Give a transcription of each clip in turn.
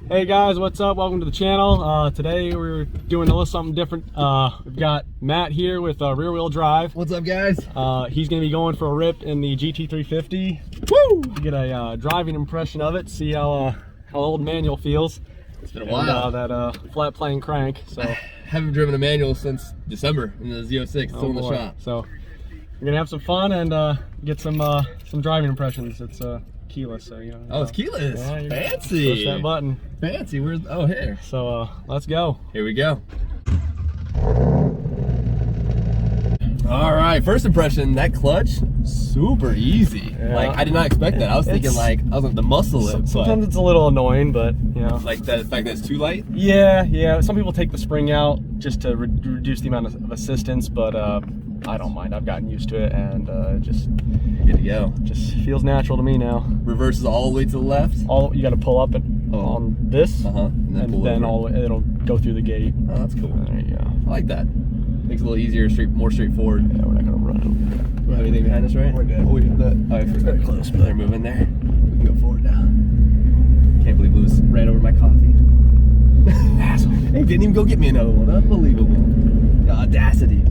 Hey guys, what's up? Welcome to the channel. Today we're doing a little something different. We've got Matt here with rear wheel drive. What's up, guys? He's gonna be going for a rip in the GT350. Woo! To get a driving impression of it, see how old manual feels. It's been a while. That flat plane crank. So I haven't driven a manual since December in the Z06. Still in the shop. So we're gonna have some fun and get some driving impressions. It's keyless, so you know. Oh, it's keyless. Yeah, fancy. Push that button. Fancy. Where's? Oh, here. So let's go. Here we go. All right. First impression. That clutch, super easy. Yeah. Like I did not expect that. I was thinking like the muscle it. Sometimes it's a little annoying, but you know. Like the fact that it's too light. Yeah. Some people take the spring out just to reduce the amount of assistance, but I don't mind. I've gotten used to it, and just good to go. Just feels natural to me now. Reverses all the way to the left. You got to pull up on this, and then it'll go through the gate. Oh, that's cool. There you go. I like that. Makes it a little easier, more straightforward. Yeah, we're not gonna run. We don't have anything behind us, right? We're good. Oh, we have that. Oh, it's very close, but they're moving there. We can go forward now. Can't believe Lewis ran over my coffee. Asshole. Hey, didn't even go get me another one. Unbelievable. The audacity.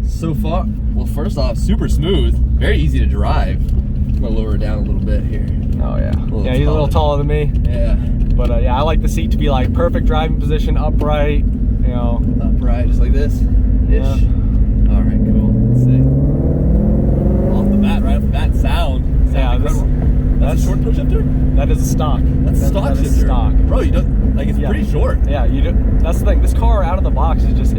So far, well, first off, super smooth, very easy to drive. I'm gonna lower it down a little bit here. Oh yeah. Yeah, he's a little taller than me. Yeah. But yeah, I like the seat to be like perfect driving position, upright. You know. Upright, just like this. Yeah. All right, cool. Let's see. Right off the bat, sound. Yeah, that's a short push shifter? That is a stock. That's a stock shifter. Stock. Bro, you don't like it's pretty short. Yeah, you do. That's the thing. This car out of the box is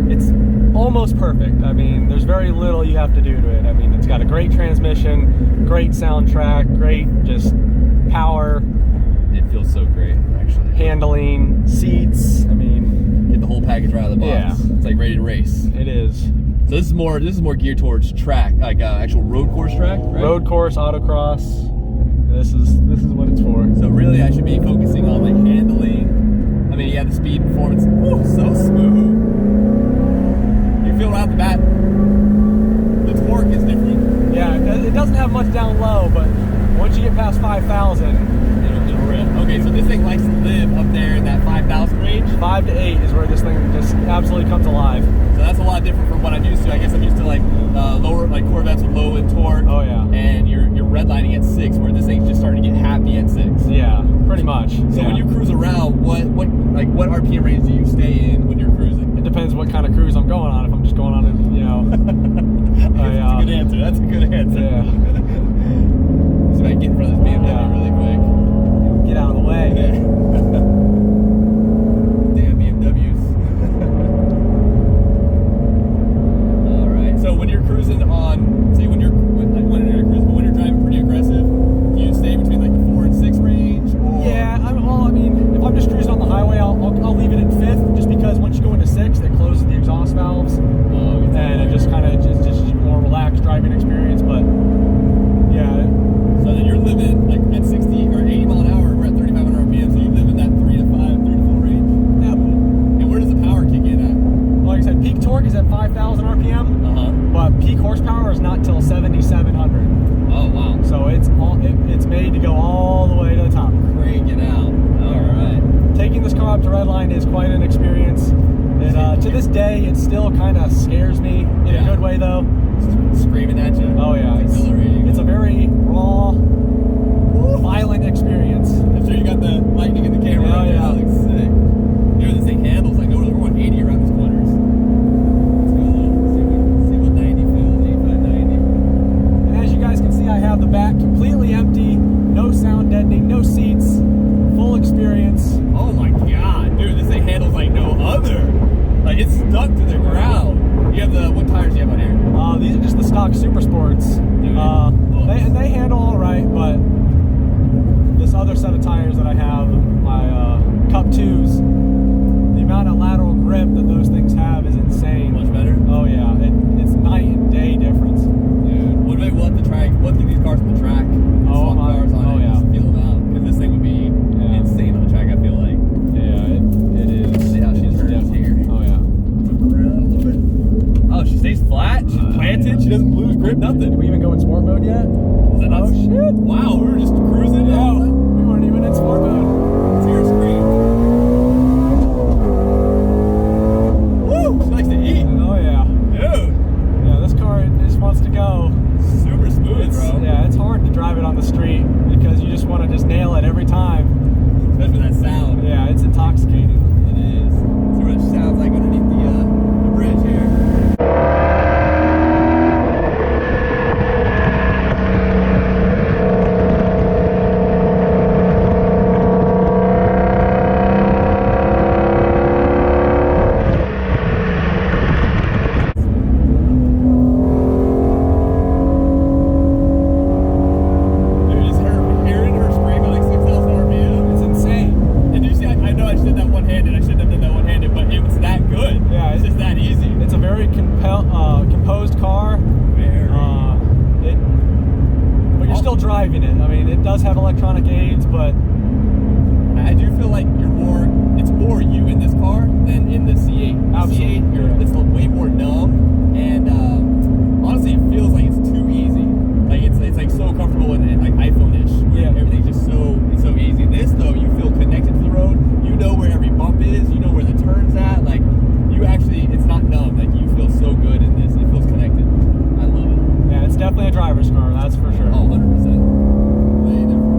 it's almost perfect. I mean, there's very little you have to do to it. I mean, it's got a great transmission, great soundtrack, great just power. It feels so great, actually. Handling, seats. I mean, get the whole package right out of the box. Yeah. It's like ready to race. It is. So this is more geared towards track, like actual road course track, right? Road course, autocross. This is what it's for. So really, I should be focusing on like handling. I mean, yeah, the speed, performance. Ooh, so smooth. You feel right off the bat. The torque is different. Yeah, it doesn't have much down low, but once you get past 5,000, it'll rip. Okay, so this thing likes to live up there in that 5,000 range. 5 to 8 is where this thing just absolutely comes alive. So that's a lot different from what I'm used to. I guess I'm used to like lower, like Corvettes with low in torque. Oh yeah. And you're redlining at 6, where this thing's just starting to get happy at 6. Yeah, pretty much. So when you cruise around, what RPM range do you stay in when you're cruising? It depends what kind of cruise I'm going on. If I'm just going on, you know. That's a good answer. That's a good answer. Yeah. So I can get in front of this BMW really quick. Get out of the way. Damn BMWs. All right. So when you're cruising on, say when you're driving pretty aggressive, do you stay between like the 4 and 6 range? Or? Yeah. I mean, if I'm just cruising on the highway, I'll leave it in 5th, just because once you go into 6th, it closes the exhaust valves, and it just kind of just more relaxed driving experience. But yeah. So then you're living like at 60 or 80 mile an hour. We're at 3,500 RPM, so you live in that 3 to 4 range. Yeah. And where does the power kick in at? Like I said, peak torque is at 5,000 RPM. But peak horsepower is not till 7,700. Oh wow! So it's made to go all the way to the top. Crank it out. All right. Taking this car up to Redline is quite an experience. And to this day, it still kind of scares me in a good way, though. Screaming at you. Oh yeah, it's a very raw, violent experience. I'm sure you got the lightning in the camera. Oh yeah, that looks sick. Dude, this thing handles like we're 180 around these corners. Let's go a little. See what 90 feels. 85, 90. And as you guys can see, I have the back completely empty, no sound deadening, no seats, full experience. Oh my god, dude, this thing handles like no other. Like it's stuck to the ground. You have what tires do you have on here? These are just the stock Super Sports. They handle all right, but this other set of tires that I have, my Cup 2s, the amount of lateral grip that those things have is insane. Much better? Oh yeah, it's night and day difference. Dude, what about we'll have to try? We'll have to get these cars on the track. Oh, cars on oh it, yeah. Just feel them out, because this thing would be insane on the track. I feel like. Yeah, it is. See how she's turns here. Oh yeah. Around a little bit. Oh, she stays flat. She's planted. She doesn't lose grip. Nothing. Did we even go in sport mode yet? Is that nuts? Oh shit! Wow, we were just cruising. Yeah, we weren't even in sport mode. driving it. I mean, it does have electronic aids, but I do feel like it's more you in this car than in the C8. The Absolutely. C8, it's way more numb, and honestly, it feels like it's too easy. Like it's like so comfortable and like iPhone-ish. Yeah. Everything's just so easy. This though, you feel connected to the road. You know where every bump is. You know where the turn's at. Like you actually, it's not numb. Like you feel so good in this. It feels connected. I love it. yeah, it's definitely a driver's car. That's for sure. Oh, 100%. Way different.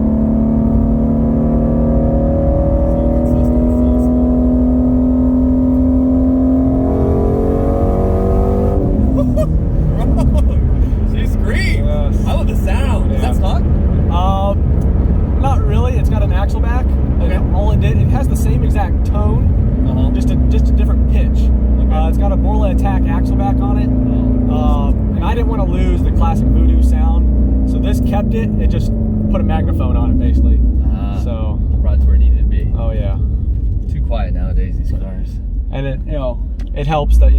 She screams. Yes. I love the sound. Is that stock? Not really. It's got an axle back. Okay. All it did, it has the same exact tone, just a different pitch. Okay. It's got a Borla Attack axle back on it, and I didn't want to lose the classic Voodoo sound, so this kept it. It just put a magnaphone on it, basically. So brought it to where it needed to be. oh yeah, Too quiet nowadays, these cars. and it helps that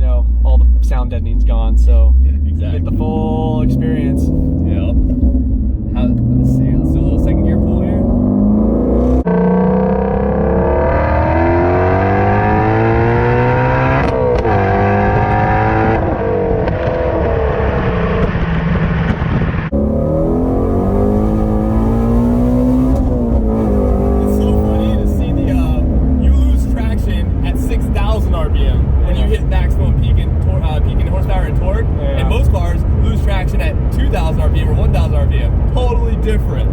all the sound deadening's gone, so you Exactly. get the full experience. Yep. Let me see. Let's do a little second gear pull here. It's so funny to see you lose traction at 6,000 RPM when you hit maximum peaking horsepower and torque. Yeah. And most cars lose traction at 2,000 RPM or 1,000 RPM. Totally different.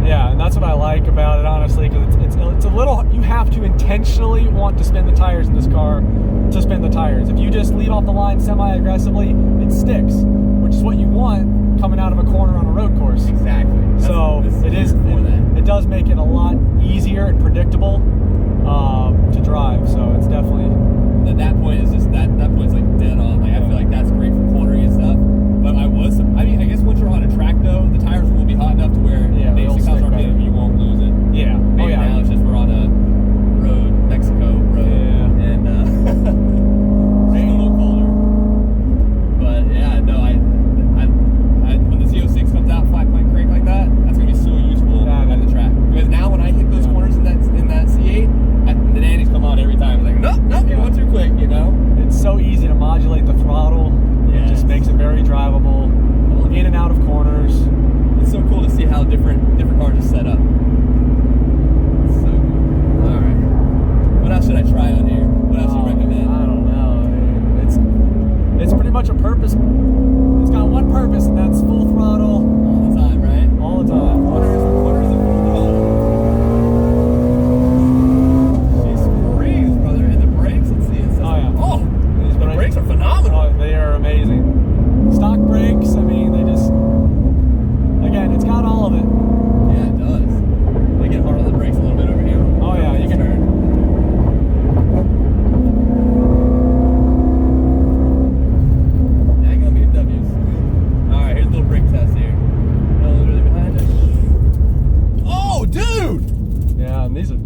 Yeah, and that's what I like about it, honestly, because it's a little. You have to intentionally want to spin the tires in this car to spin the tires. If you just leave off the line semi-aggressively, it sticks, which is what you want coming out of a corner on a road course. Exactly. So it does make it a lot easier and predictable to drive. So it's definitely. At that point, it's just that point's like dead on. Like I feel like that's great for cornering and stuff. But I guess once you're on a track though, the tires will be hot enough to where maybe 6,000 RPM you won't lose it. Yeah. Maybe now it's just we're on a road, Mexico road, and it's a little colder. But yeah, no, I when the Z06 comes out 5-point crank like that, that's gonna be so useful at the track. Because now when I hit those corners in that C8, the nannies come on every time. It's like nope, you're going too quick, It's so easy to modulate the throttle. It just makes it very drivable, in and out of corners. It's so cool to see how different cars are set up. It's so cool. All right. What else should I try on here? What else do you recommend? I don't know. It's pretty much a purpose. It's got one purpose, and that's full throttle All the time, right? all the time. Quarters and full throttle. She screams, brother. And the brakes, let's see. It says, the brakes are phenomenal. Oh, they are amazing. Stock brakes. I mean, they just. Again, it's got all of it. Yeah, it does. They get hard on the brakes a little bit over here. Oh yeah, you can. Daggum BMWs. All right, here's a little brake test here. No one's really behind us. Oh, dude! Yeah, and these are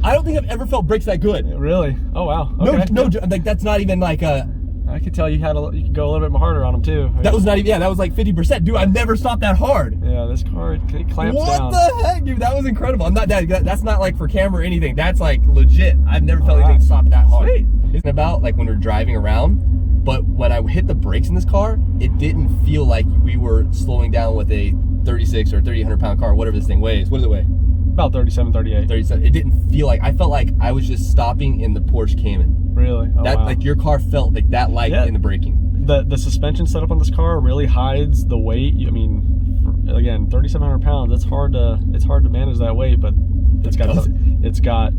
I don't think I've ever felt brakes that good. really. Oh wow. Okay. No, like that's not even like a. I could tell you could go a little bit harder on them too. That was not even. Yeah, that was like 50%. Dude, I've never stopped that hard. Yeah, this car it clamps down. What the heck, dude? That was incredible. I'm not that's not like for camera or anything. That's like legit. I've never felt anything stop that hard. Sweet. It's about like when we're driving around, but when I hit the brakes in this car, it didn't feel like we were slowing down with a 36 or 300 pound car, whatever this thing weighs. What does it weigh? About 37, 38. 37. It didn't feel like, I felt like I was just stopping in the Porsche Cayman. Really? Oh, That wow. like your car felt like that light in the braking. The suspension setup on this car really hides the weight. I mean, again, 3,700 pounds. It's hard to manage that weight, but it's got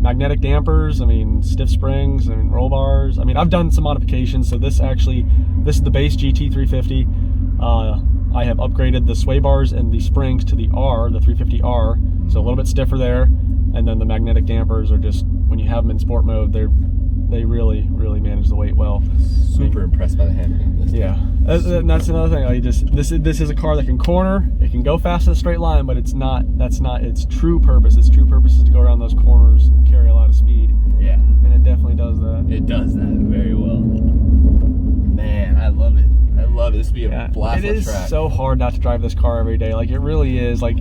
magnetic dampers. I mean, stiff springs. I mean, roll bars. I mean, I've done some modifications. So this is the base GT350. I have upgraded the sway bars and the springs to the 350R, so a little bit stiffer there, and then the magnetic dampers are just, when you have them in sport mode, they really manage the weight well. Super impressed by the handling of this. Yeah, and that's another thing. This is a car that can corner, it can go fast in a straight line, but that's not its true purpose. Its true purpose is to go around those corners and carry a lot of speed. Yeah. And it definitely does that. It does that very well. Man, I love it. I love it. This would be a blast. It is track. so hard not to drive this car every day. Like, it really is. Like,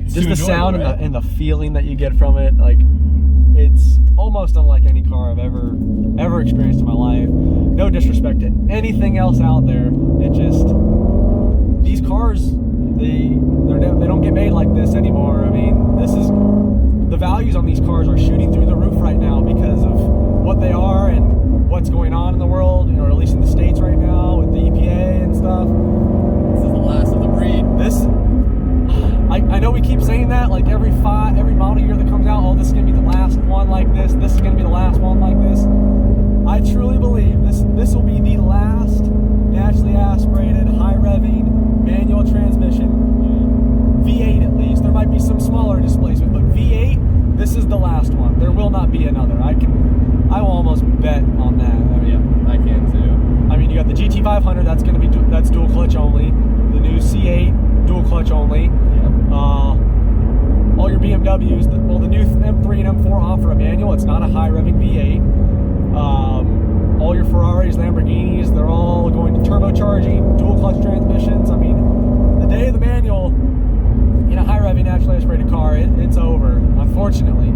just the sound and the feeling that you get from it. Like, it's almost unlike any car I've ever experienced in my life. No disrespect to anything else out there. It just, these cars, they don't get made like this anymore. I mean, the values on these cars are shooting through the roof right now because of what they are and what's going on in the world, or at least in the States right now with the EPA and stuff. This is the last of the breed. I know we keep saying that, like every model year that comes out, oh, this is going to be the last one like this is going to be the last one like this. I truly believe this will be the last naturally aspirated, high-revving, manual transmission, V8 at least. There might be some smaller displacement, but V8, this is the last one. There will not be another. I will almost bet on that. I mean, yeah, I can too. I mean, you got the GT500, that's going to be that's dual clutch only. The new C8, dual clutch only. All your BMWs, the new M3 and M4 offer a manual. It's not a high revving V8. All your Ferraris, Lamborghinis, they're all going to turbocharging, dual clutch transmissions. I mean, the day of the manual in a high revving naturally aspirated car, it's over, unfortunately.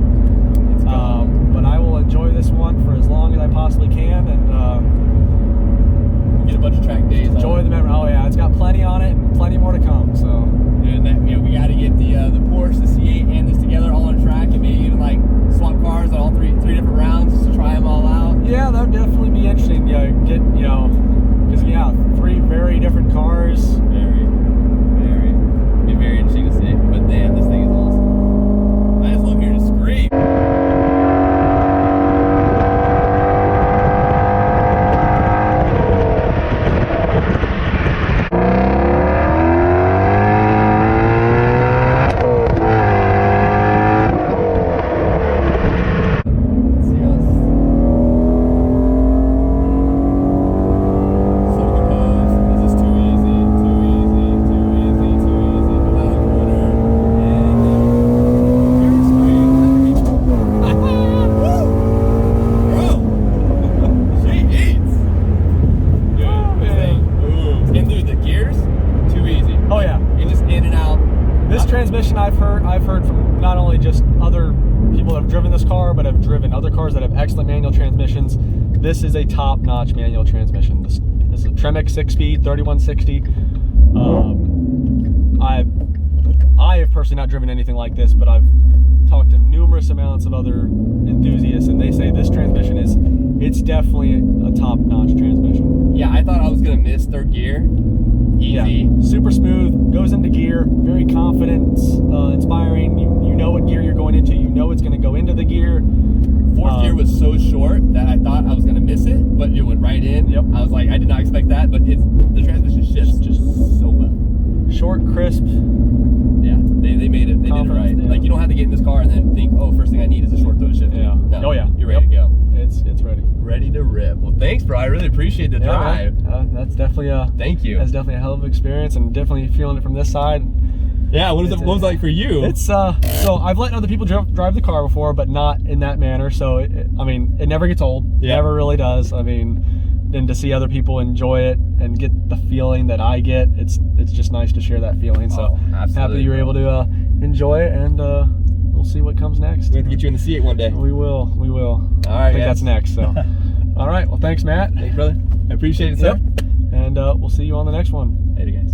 It's gone. But I will enjoy this one for as long as I possibly can, and we'll get a bunch of track days. Enjoy the memory. Oh yeah, it's got plenty on it and plenty more to come. So. And we got to get the Porsche, the C8, and this together all on track, and maybe even like swap cars on all three different rounds just to try them all out. Yeah, that would definitely be interesting. Yeah, because 3 very different cars. Be very interesting to see. But damn, this thing is awesome. I just love hearing it scream. Transmission I've heard from not only just other people that have driven this car, but have driven other cars that have excellent manual transmissions. This is a top-notch manual transmission. This is a Tremec 6-speed 3160. I have personally not driven anything like this, but I've talked to numerous amounts of other enthusiasts, and they say this transmission it's definitely a top-notch transmission. Yeah, I thought I was gonna miss third gear. Easy. Yeah, super smooth, goes into gear, very confident, inspiring. You know what gear you're going into. You know it's going to go into the gear. Fourth gear was so short that I thought I was going to miss it, but it went right in. Yep. I was like, I did not expect that, but the transmission shifts just so well. Short, crisp. Yeah, they made it. They did it right. Yeah. Like, you don't have to get in this car and then think, oh, first thing I need is a short throw shift. Yeah. No. Oh yeah. You're ready to go. It's ready. Ready to rip. Well, thanks, bro. I really appreciate the drive. That's definitely thank you. That's definitely a hell of an experience, and definitely feeling it from this side. Yeah. What was it like for you? It's so I've let other people drive the car before, but not in that manner. So it never gets old. Yeah. Never really does. I mean, and to see other people enjoy it and get the feeling that I get, it's just nice to share that feeling. So happy you were able to enjoy it, and we'll see what comes next. We have to get you in the C8 one day. We will. All right. I think that's next. So, all right. Well, thanks, Matt. Thanks, brother. I appreciate it, sir. Yep. And we'll see you on the next one. Later, guys.